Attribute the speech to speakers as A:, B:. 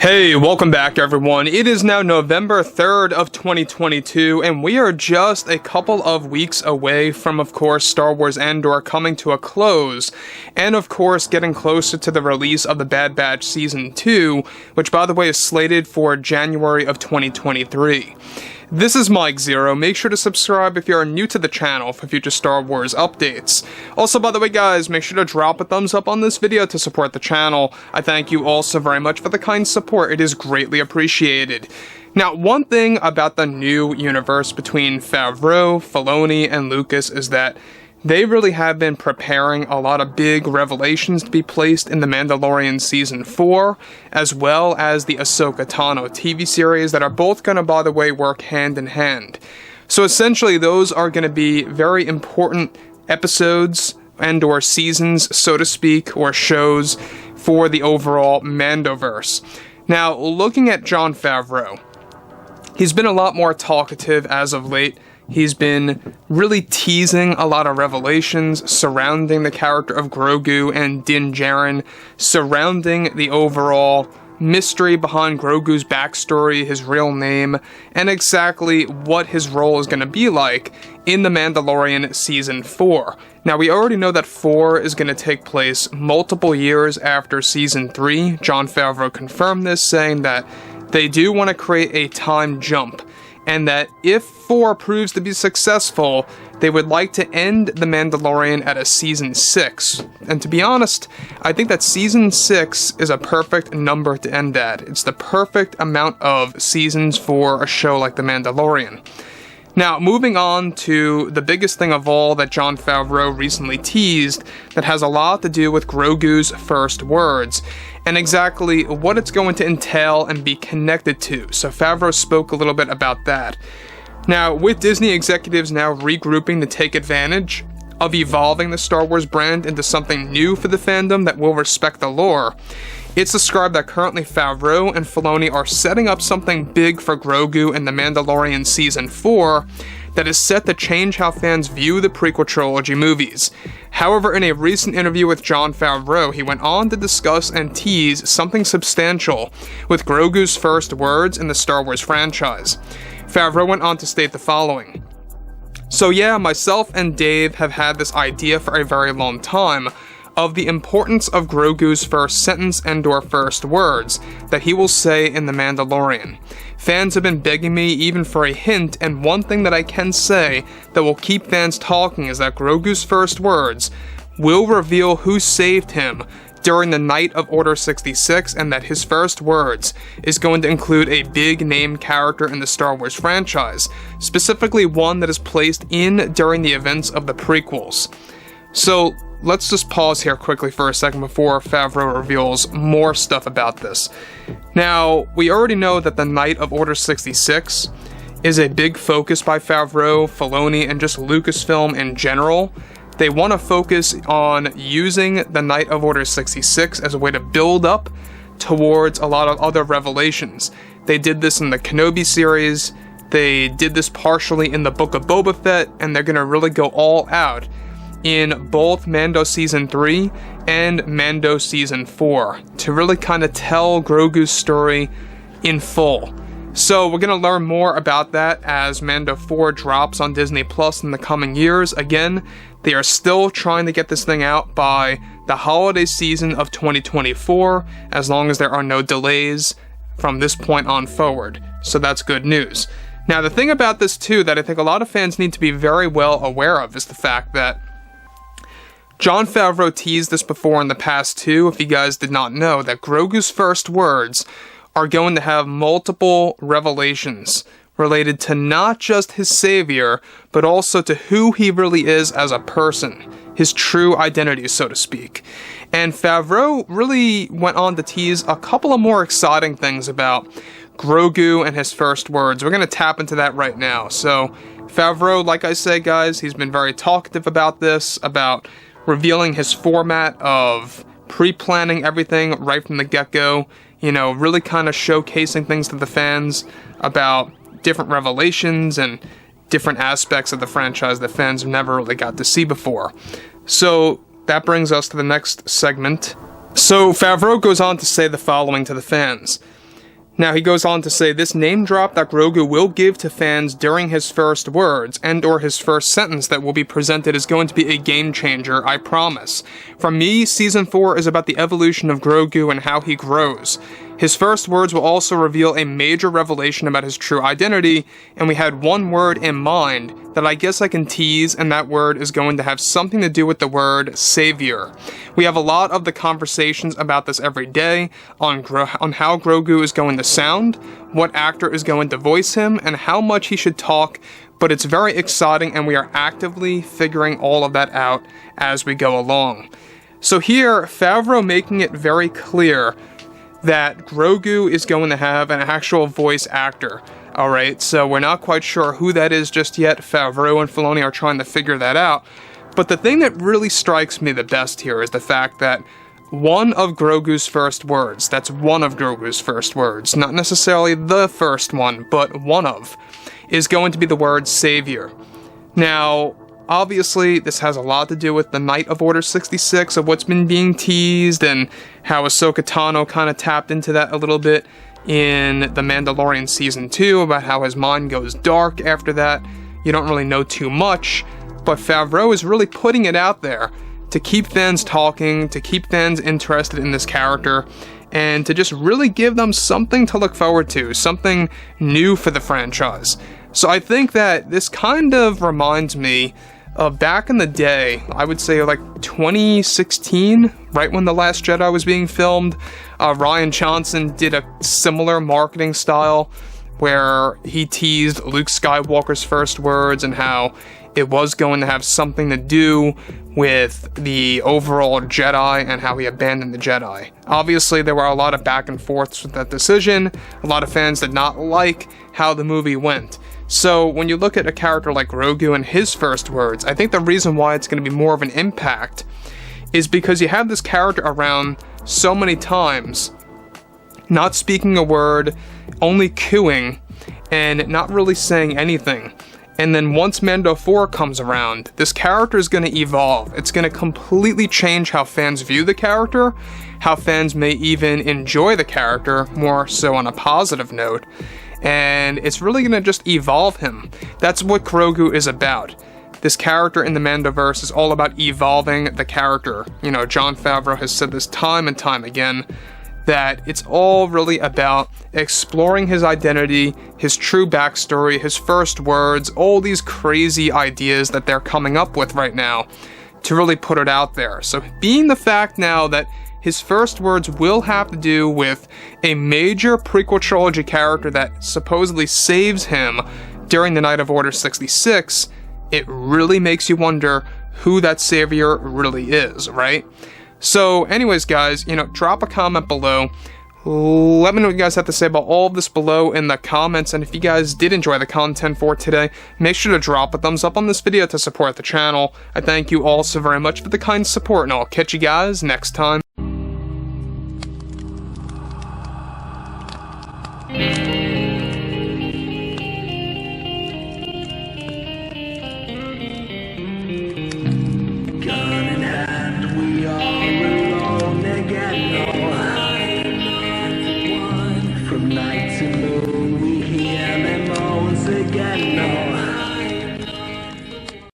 A: Hey, welcome back everyone. It is now November 3rd of 2022, and we are just a couple of weeks away from, of course, Star Wars Andor coming to a close, and of course getting closer to the release of The Bad Batch Season 2, which by the way is slated for January of 2023. This is Mike Zero. Make sure to subscribe if you are new to the channel for future Star Wars updates. Also, by the way guys, make sure to drop a thumbs up on this video to support the channel. I thank you all so very much for the kind support. It is greatly appreciated. Now, one thing about the new universe between Favreau, Filoni, and Lucas is that they really have been preparing a lot of big revelations to be placed in The Mandalorian Season 4, as well as the Ahsoka Tano TV series that are both going to, by the way, work hand in hand. So essentially, those are going to be very important episodes and or seasons, so to speak, or shows for the overall mandoverse. Now, looking at Jon Favreau, he's been a lot more talkative as of late. He's been really teasing a lot of revelations surrounding the character of Grogu and Din Djarin, surrounding the overall mystery behind Grogu's backstory, his real name, and exactly what his role is going to be like in The Mandalorian Season 4. Now, we already know that 4 is going to take place multiple years after Season 3. Jon Favreau confirmed this, saying that they do want to create a time jump, and that if 4 proves to be successful, they would like to end The Mandalorian at a Season 6. And to be honest, I think that Season 6 is a perfect number to end at. It's the perfect amount of seasons for a show like The Mandalorian. Now, moving on to the biggest thing of all that Jon Favreau recently teased that has a lot to do with Grogu's first words, and exactly what it's going to entail and be connected to. So Favreau spoke a little bit about that. Now, with Disney executives now regrouping to take advantage of evolving the Star Wars brand into something new for the fandom that will respect the lore, it's described that currently Favreau and Filoni are setting up something big for Grogu in The Mandalorian Season 4 that is set to change how fans view the prequel trilogy movies. However, in a recent interview with Jon Favreau, he went on to discuss and tease something substantial with Grogu's first words in the Star Wars franchise. Favreau went on to state the following: "So yeah, myself and Dave have had this idea for a very long time, of the importance of Grogu's first sentence and or first words that he will say in The Mandalorian. Fans have been begging me even for a hint, and one thing that I can say that will keep fans talking is that Grogu's first words will reveal who saved him during the night of Order 66, and that his first words is going to include a big name character in the Star Wars franchise, specifically one that is placed in during the events of the prequels." So let's just pause here quickly for a second before Favreau reveals more stuff about this. Now, we already know that the night of Order 66 is a big focus by Favreau, Filoni, and just Lucasfilm in general. They want to focus on using the night of Order 66 as a way to build up towards a lot of other revelations. They did this in the Kenobi series, they did this partially in the Book of Boba Fett, and they're going to really go all out in both Mando Season 3 and Mando Season 4 to really kind of tell Grogu's story in full. So we're going to learn more about that as Mando 4 drops on Disney Plus in the coming years. Again, they are still trying to get this thing out by the holiday season of 2024, as long as there are no delays from this point on forward. So that's good news. Now, the thing about this too that I think a lot of fans need to be very well aware of is the fact that Jon Favreau teased this before in the past too, if you guys did not know, that Grogu's first words are going to have multiple revelations related to not just his savior, but also to who he really is as a person, his true identity, so to speak. And Favreau really went on to tease a couple of more exciting things about Grogu and his first words. We're going to tap into that right now. So Favreau, like I said guys, he's been very talkative about this, about revealing his format of pre-planning everything right from the get-go, you know, really kind of showcasing things to the fans about different revelations and different aspects of the franchise that fans have never really got to see before. So that brings us to the next segment. So Favreau goes on to say the following to the fans: Now, he goes on to say, this name drop that Grogu will give to fans during his first words and or his first sentence that will be presented is going to be a game changer, I promise. For me, Season 4 is about the evolution of Grogu and how he grows. His first words will also reveal a major revelation about his true identity, and we had one word in mind that I guess I can tease, and that word is going to have something to do with the word savior. We have a lot of the conversations about this every day on how Grogu is going to sound, what actor is going to voice him, and how much he should talk, but it's very exciting and we are actively figuring all of that out as we go along. So here, Favreau making it very clear that Grogu is going to have an actual voice actor. Alright, so we're not quite sure who that is just yet. Favreau and Filoni are trying to figure that out. But the thing that really strikes me the best here is the fact that one of Grogu's first words, that's one of Grogu's first words, not necessarily the first one, but one of, is going to be the word savior. Now, obviously, this has a lot to do with the night of Order 66, of what's been being teased, and how Ahsoka Tano kind of tapped into that a little bit in The Mandalorian Season 2, about how his mind goes dark after that. You don't really know too much, but Favreau is really putting it out there to keep fans talking, to keep fans interested in this character, and to just really give them something to look forward to, something new for the franchise. So I think that this kind of reminds me of back in the day, I would say like 2016, right when The Last Jedi was being filmed. Rian Johnson did a similar marketing style where he teased Luke Skywalker's first words and how it was going to have something to do with the overall Jedi and how he abandoned the Jedi. Obviously, there were a lot of back and forths with that decision. A lot of fans did not like how the movie went. So when you look at a character like Grogu and his first words, I think the reason why it's going to be more of an impact is because you have this character around so many times, not speaking a word, only cooing, and not really saying anything. And then once Mando 4 comes around, this character is going to evolve. It's going to completely change how fans view the character, how fans may even enjoy the character, more so on a positive note. And it's really going to just evolve him. That's what Grogu is about. This character in the Mandoverse is all about evolving the character. You know, Jon Favreau has said this time and time again, that it's all really about exploring his identity, his true backstory, his first words, all these crazy ideas that they're coming up with right now to really put it out there. So being the fact now that his first words will have to do with a major prequel trilogy character that supposedly saves him during the night of Order 66, it really makes you wonder who that savior really is, right? So anyways, guys, drop a comment below. Let me know what you guys have to say about all of this below in the comments, and if you guys did enjoy the content for today, make sure to drop a thumbs up on this video to support the channel. I thank you all so very much for the kind support, and I'll catch you guys next time.